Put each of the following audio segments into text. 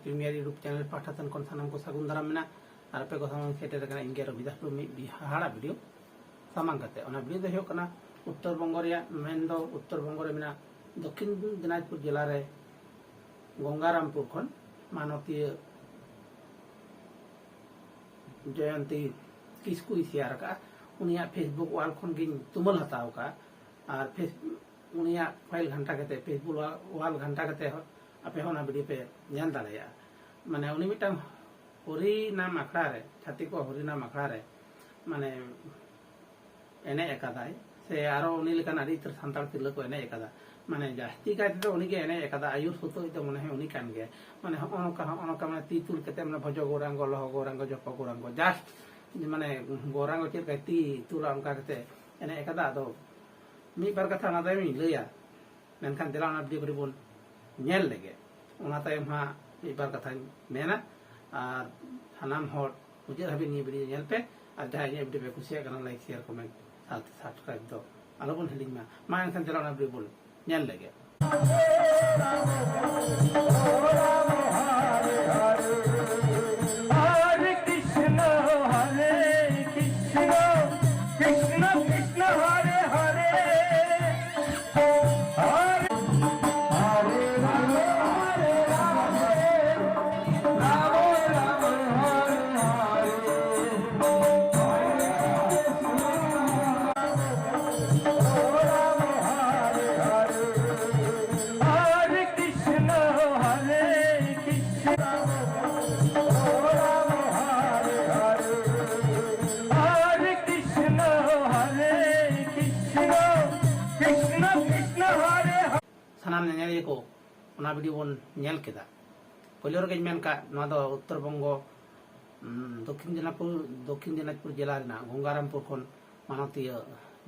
Premiere YouTube channel पाठातन kon sanam ko sagun daram mena ar ape ko samang seter kana inge Ravidas Pro mi bihara video samang kate ona video do huyok kana Uttar Bang main दो उत्तर बंग दक्षिण दिनाजपुर जिला रे गंगारामपुर खन मानवीय जयंती किसकु share का उनिया Facebook वाल खन गिन तुमल हताव का और उनिया फाइल घंटा कते फेसबुक वाल घंटा कते अपे होना वीडियो पे ध्यान दाड़िया माने उनी मिटन हरि नाम आखड़ा रे छाती को हरि नाम आखड़ा रे माने एने एकादाय से आरो उनी लेकान आदि तर संताल तिरला को एने एकादा माने जास्ती का तो उनी के एने एकादा आयुर सुतो तो मने है उनी कान गे माने अनका माने तीतुल केते माने भज गोरांग लह गोरांग जप गोरांग जास्ट माने गोरांग चेर का ती तुला अनका केते एने एकादा दो मी बार कथा ना दाय मी लैया मेनखान दिला ना वीडियो बोन नेल लेगे ओना तायम हा मी बार कथा मेना और हनाम हर मुझे हबी नि वीडियो नेल पे और जहां ये वीडियो पे खुशिया करना लाइक शेयर कमेंट सब्सक्राइब दो अलबन हिलिंग मा एनखान दिला ना वीडियो बोन नेल लेगे सानाम नेल को ओना वीडियो बोन नेल केदा पहले रगे मेन का नवा दो उत्तर बंग दक्षिण दिनाजपुर जिला रेना गंगारामपुर खन मानवीय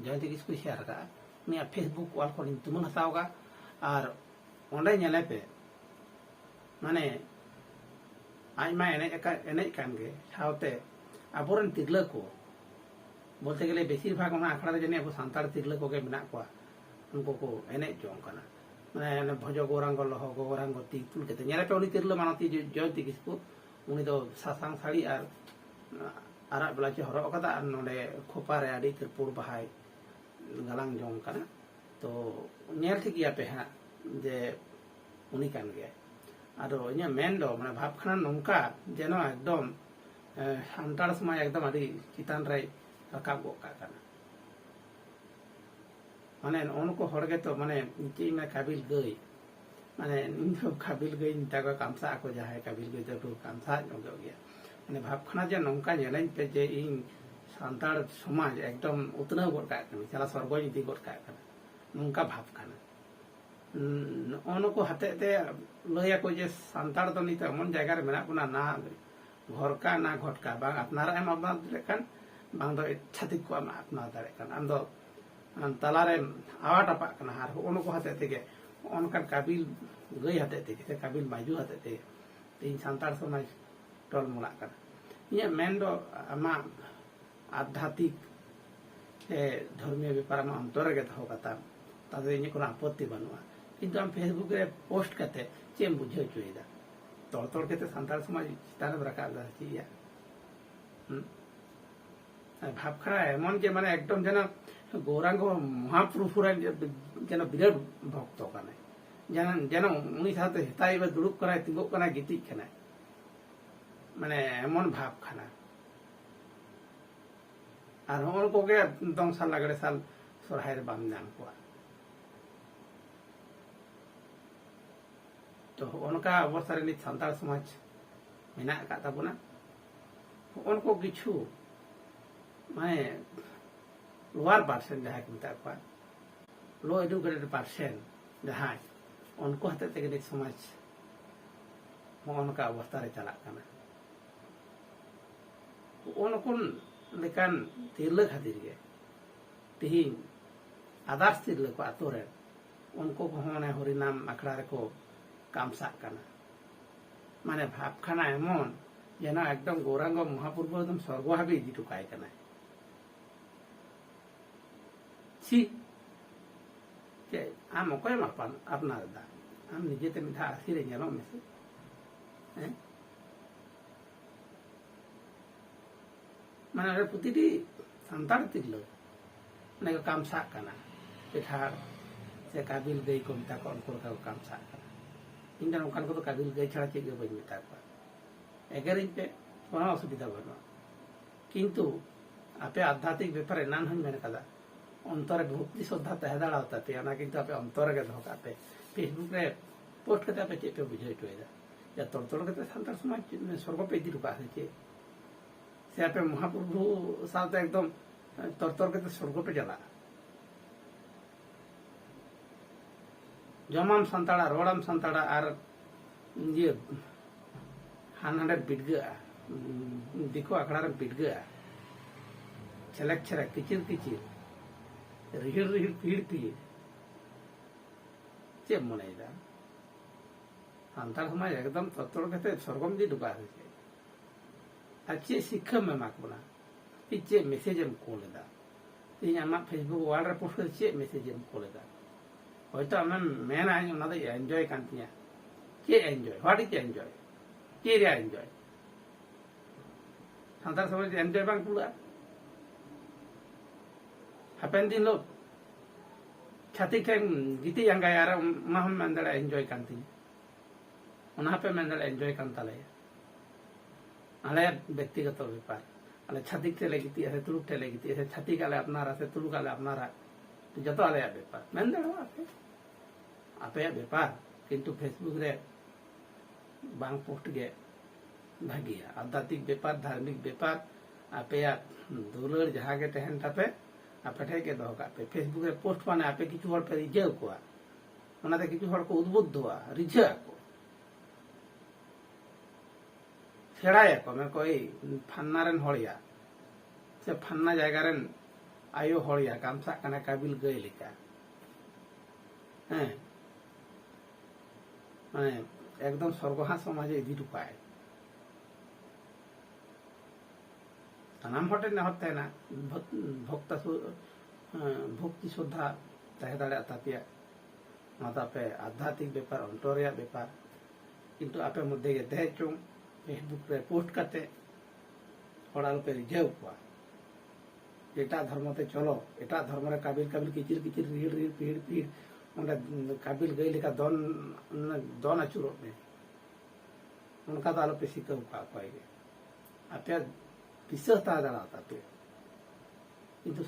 जयंती किसकु शेयर का उनिया फेसबुक वाल खन तुमन हताव का और ओंडे नेले पे माने आइमा एने कान गे सावते आबोरन तिरला को बोलते गेले बेसिर भाग ओना आखड़ा रे जने अब सांतार तिरला को गे मेना को उनको को एने जों kana माने भज गोरांग लह गोरांग ती तुल केते नेरे पे उनी तिरला मानती जयंती किसकु उनी दो सासांग साड़ी और आरा बेला चे हरो कदा और नोडे खोपा रे आडी त्रिपुर बहाय गलांग जों kana तो नेल ठीक या पे हा जे उनी कान गे आरो इnya मेन दो माने भाब खाना नोंका जेनो एकदम सांतार समाज एकदम आडी चितान रे रकाब गो का kana माने उनको हड़गे तो माने ची में काबिल गई माने काबिल गई ताको कामसा को जाए काबिल गई तो कामसा हो गया माने भाव खाना जे नौका नेलाइन पे जे इन सांतार समाज एकदम उतना गोट का चला स्वर्ग नीति गोट का नौका भाव खाना उनको हते ते लया को जे सांतार तो नहीं तो मन जगह रे मेना पुना ना घर का ना घट का बांग अपनारा एम अपना दरे कान बांग दो छातिक को अपना दरे कान आम दो तलारे आवा टपा कना हार उनको हते तेगे उनका काबिल गई हते तेगे काबिल माजू हते तेगे तीन सांतार समाज टोल मुला कना ये मेन दो आमा आध्यात्मिक से धर्मीय व्यापार में अंतर गे हो कता तादे इने कोनो आपत्ति बनुआ किंतु हम फेसबुक रे पोस्ट करते चेम बुझे चुईदा तोड़ केते सांतार समाज चितान रखा दा चिया भाव खरा एमन जे माने एकदम जना गौरांग महापुरुषुरा जेन बिराट भक्त काने जेन उनी साथे हिताई दुड़ुब कनाय तिंगो कनाय गितिज कनाय माने एमन भाव खाना और हन को गे दंग साल लागड़े साल सोरहाय रे बाम नाम को तो उनका अवस्था रे नित सांतार समाज मेना का ताबुना उनको किछु माने लोअर पर्सन जहाँ को मत लो एडुकेटेड पर्सन जहाँ उनको हते ते समाज उनका अवस्था रे चला उनको लेकान तिरला खातिर गे तिहिन आदर्श तिरला को आतो रे उनको को होने हरि नाम आखड़ा रे को कामसा काना माने भाव खाना एमन जेना एकदम गौरांग महापुरुष एकदम स्वर्ग हाबी इदी टुकाय काना सी के आम अकय मापान अपना दा आम निजेते मिठा आसी रे नेलो मेसे ᱢᱟᱱᱮ ᱚᱸᱰᱮ ᱯᱨᱚᱛᱤᱴᱤ ᱥᱟᱱᱛᱟᱲ ᱛᱤᱨᱞᱟᱹ ᱚᱱᱮ ᱠᱚ ᱠᱟᱢᱥᱟᱜ ᱠᱟᱱᱟ, ᱯᱮᱴᱷᱟᱲ ᱥᱮ ᱠᱟᱵᱤᱞ ᱜᱟᱹᱭ ᱠᱚ ᱢᱮᱛᱟ ᱠᱚᱣᱟ, ᱩᱱᱠᱩ ᱞᱮᱠᱟ ᱠᱚ ᱠᱟᱢᱥᱟᱜ ᱠᱟᱱᱟ। ᱤᱧ ᱫᱚ ᱱᱚᱝᱠᱟᱱ ᱠᱚᱫᱚ ᱠᱟᱵᱤᱞ ᱜᱟᱹᱭ ᱪᱷᱟᱲᱟ ᱪᱮᱫ ᱜᱮ ᱵᱟᱹᱧ ᱢᱮᱛᱟ ᱠᱚᱣᱟ। एगेरिंग पे कोनो असुविधा बनुआ किंतु आपे आध्यात्मिक बेपार एनान हन मेन कदा अंतर भक्ति श्रद्धा तहे दाड़ा पे ना किंतु आपे अंतर के धोका पे फेसबुक रे पोस्ट करते आपे चेक पे बुझे टोयदा या तोड़ के संतार समाज में स्वर्ग पे इदी रुका है से आपे महाप्रभु साथ एकदम तोड़ के स्वर्ग पे चला जमाम संताड़ा रोड़ाम संताड़ा और ये हानाडे बिडगा दिखो आखड़ा रे बिडगा छलक छलक किचिर किचिर रिहिर रिहिर पीड़ पीड़ चे मनेदा संताल समाज एकदम तत्तोड़ के स्वर्गम दी डुबा है अच्छे शिक्षा में माकबना चे मैसेज एम कोलेदा इन आमा फेसबुक वाल रे पोस्ट चे मैसेज एम कोलेदा होयतो आमे मेन आइ उना दो एन्जॉय कांतिया चे enjoy what is enjoy Kira enjoy. Santar समाज enjoy bang pula. Happen din lo. Chati keng giti yang gaya ara maham mandala enjoy kanti. Una pe mandala enjoy kantale. Ale ব্যক্তিগত ব্যাপার। Ale chati ke legiti ase tuluk te legiti ase chati kale apnara ase tuluk kale apnara. Joto ale ব্যাপার। Mandala ape ব্যাপার কিন্তু Facebook রে बांग post गे भागिया आध्यात्मिक बेपार धार्मिक बेपार आपे दुलड़ जहाँ के तहन तापे आपे ठे के दो पे फेसबुक रे पोस्ट माने आपे किछु हर पे रिझाव कोआ ओनाते किछु हर को उद्बुद्धवा रिझा को छेड़ाया को मैं कोई फन्ना रेन हड़िया से फन्ना जायगा रेन आयो हड़िया कामसा कना काबिल गई लिका हैं माने एकदम स्वर्गहा समाज इदी ढुकाय नाम हटे न होते ना भक्त भक्ति श्रद्धा तहे दाड़ा तापिया पे आध्यात्मिक बेपार अंतरिया बेपार किंतु आपे मध्य के दे चुम फेसबुक रे पोस्ट करते हड़ाल पे रिझाव कोआ एटा धर्म ते चलो एटा धर्म रे काबिल काबिल किचिर किचिर रिहिर रिहिर पीड़ पीड़ काबिल गई लेका दोन अचुरो में उनका तो आलो पे सिक्का उका पाएंगे आपे विश्वासता दाड़ा पे किंतु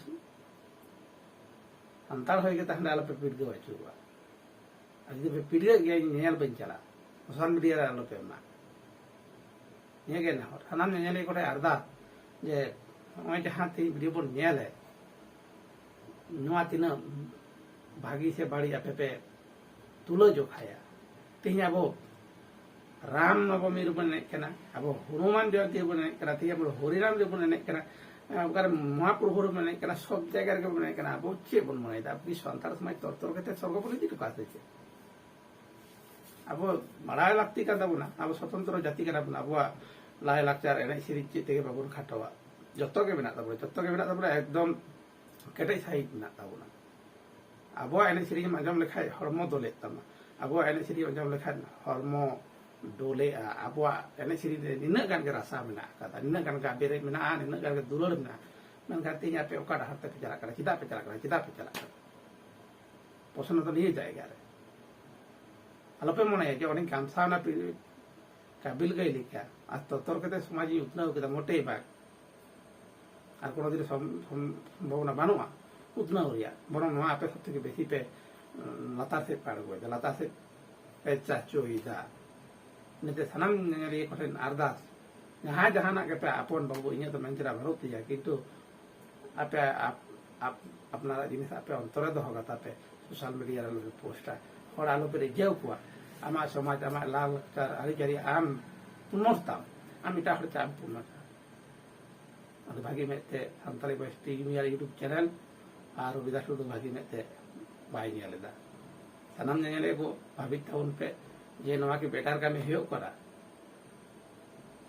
संताल होय के तहन आलो पे पीड़गे अचुरवा अदि पे पीड़गे गया नेल बन चला सोशल मीडिया रे आलो पे मा ये के ना हनाम नेले कोटे अर्दा जे ओय जहां ती वीडियो बन नेले नुआ तिना भागी से बाड़ी आपे पे तुलो जो खाया तीन अब राम नवमी रुपन केना अब हनुमान जयंती रुपन केना तीन अब हरिराम रुपन केना अगर महाप्रभु रुपन केना सब जगह रे बने केना अब चे बन मने दा बि संतार समाज तोर केते स्वर्ग बने दिटु कासे छे अब बड़ाय लागती का दबुना अब स्वतंत्र जाति केना बना अब लाय लाचार एने सिरि चे तेगे बाबुन खाटवा जत्तो के बिना तब एकदम केटे साइड बिना तबुना अब एने सिरि मजम लेखाय हरमो दोले तमा अब एने सिरि मजम लेखाय हरमो डोले अब एने सिरि निना गान के रासा मेना का निना गान का बेरे मेना निना गान के दुलड़ मेना मन करते या पे ओका हरते पे चला कर चिदा पे चला कर प्रश्न तो नहीं जाएगा रे अलोपे मने जे ओने कामसाना पे काबिल गई लिखा आज तोर के समाज उतना के मोटे बाग और कोनो दिन संभावना बानुआ उतना हो गया बरं नवा आपे सब থেকে বেশি पे लता से पाड़ गए लता से पे चाचो इदा नेते सनम ने कोठन अरदास जहां जहां ना के पे अपन बाबू इने तो मंजरा भरत दिया किंतु आपे आप अपना जिनिस आपे अंतर दो होगा तापे सोशल मीडिया रे पोस्टा और आलो पे जेउ को आमा समाज आमा लाल चार आरी जारी आम पुनर्ता आम इटा हर चाम पुनर्ता अदो भागी मेते संताली बस टीवी यूट्यूब चैनल और विदासु तो भागी में ते बाई नेलेदा सनम नेले को भाविक था उन पे जे नवा के बेटार का में हेयो करा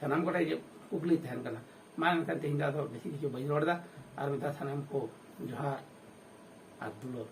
सनम कोटा जे कुकली थैन कना मान का तिंदा तो बेसी किछु बजरोडदा और मिता सनम को जोहार और दुलो